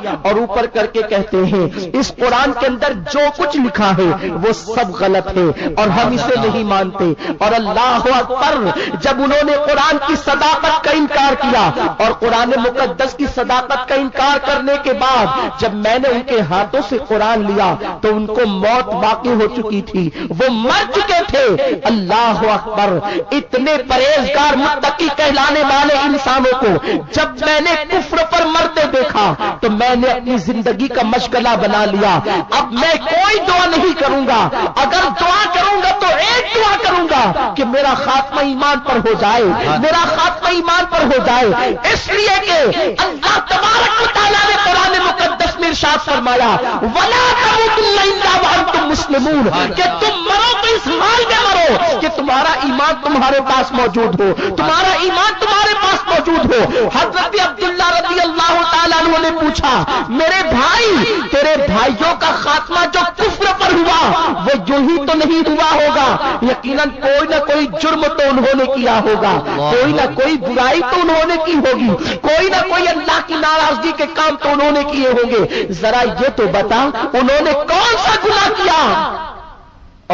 اور اوپر کر کے کہتے ہیں اس قرآن کے اندر جو کچھ لکھا ہے وہ سب غلط ہے اور ہم اسے نہیں مانتے. اور اللہ اکبر، جب انہوں نے قرآن کی صداقت کا انکار کیا اور قرآن مقدس کی صداقت کا انکار کرنے کے بعد جب میں نے ان کے ہاتھوں سے قرآن لیا تو ان کو موت واقع ہو چکی تھی، وہ مر چکے تھے. اللہ اکبر، اتنے پرہیزگار متقی کہلانے والے انسانوں کو جب میں نے کفر پر مرتے دیکھا تو میں نے اپنی زندگی کا مشغلہ بنا لیا. اب میں کوئی دعا نہیں کروں گا، اگر دعا کروں گا تو ایک دعا کروں گا کہ میرا خاتمہ ایمان پر ہو جائے، میرا خاتمہ ایمان پر ہو جائے. اس لیے کہ اللہ تبارک و تعالیٰ نے قرآن مقدس میں ارشاد فرمایا وَلَا تَمُوتُنَّ إِلَّا وَأَنْتُمْ مُسْلِمُونَ، کہ تم مرو تو اس حال میں مرو کہ تمہارا ایمان تمہارے پاس موجود ہو، تمہارا ایمان تمہارے پاس موجود ہو. حضرت عبداللہ رضی اللہ تعالیٰ عنہ نے پوچھا میرے بھائی، تیرے بھائیوں کا خاتمہ جو کفر پر ہوا وہ یوں ہی تو نہیں ہوا ہوگا، یقیناً کوئی نہ کوئی جرم تو انہوں نے کیا ہوگا، کوئی نہ کوئی برائی تو انہوں نے کی ہوگی، کوئی نہ کوئی اللہ کی ناراضگی کے کام تو انہوں نے کیے ہوں گے. ذرا یہ تو بتا انہوں نے کون سا گناہ کیا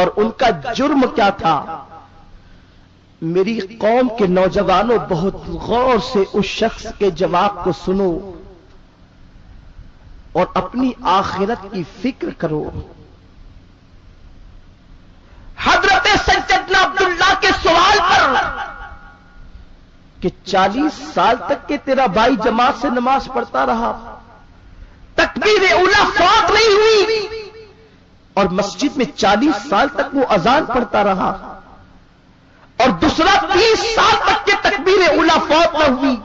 اور ان کا جرم کیا تھا؟ میری قوم کے نوجوانوں بہت غور سے اس شخص کے جواب کو سنو اور اپنی آخرت کی فکر کرو. حضرت سیدنا عبداللہ کے سوال پر کہ 40 سال تک کہ تیرا بھائی جماعت سے نماز پڑھتا رہا، تکبیر اولیٰ فوت نہیں ہوئی اور مسجد میں 40 سال تک وہ اذان پڑھتا رہا، اور دوسرا 30 سال تک کے تکبیر اولیٰ فوت نہ ہوئی،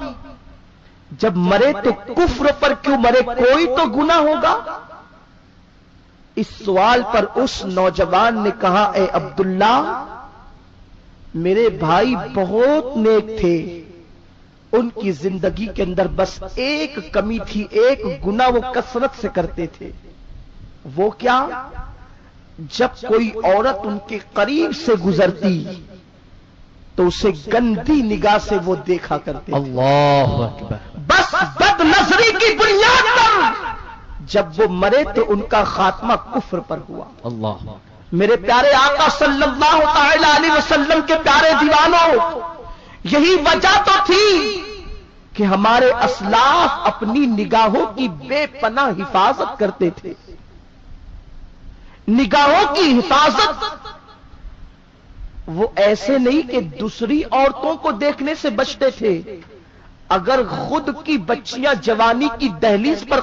جب مرے تو کفر پر کیوں مرے؟ کوئی تو گناہ ہوگا. اس سوال پر اس نوجوان نے کہا اے عبداللہ، میرے بھائی بہت نیک تھے، ان کی زندگی کے اندر بس ایک کمی تھی، ایک گناہ وہ کثرت سے کرتے تھے. وہ کیا؟ جب کوئی عورت ان کے قریب سے گزرتی تو اسے گندی نگاہ سے وہ دیکھا کرتے. اللہ اکبر. بس بد نظری کی بنیاد پر جب وہ مرے تو ان کا خاتمہ کفر پر ہوا. اللہ. میرے پیارے آقا صلی اللہ تعالی علیہ وسلم کے پیارے دیوانوں، یہی وجہ تو تھی کہ ہمارے اسلاف اپنی نگاہوں کی بے پناہ حفاظت کرتے تھے. نگاہوں کی حفاظت وہ ایسے نہیں کہ دوسری عورتوں کو دیکھنے سے بچتے تھے، اگر خود کی بچیاں جوانی کی دہلیز پر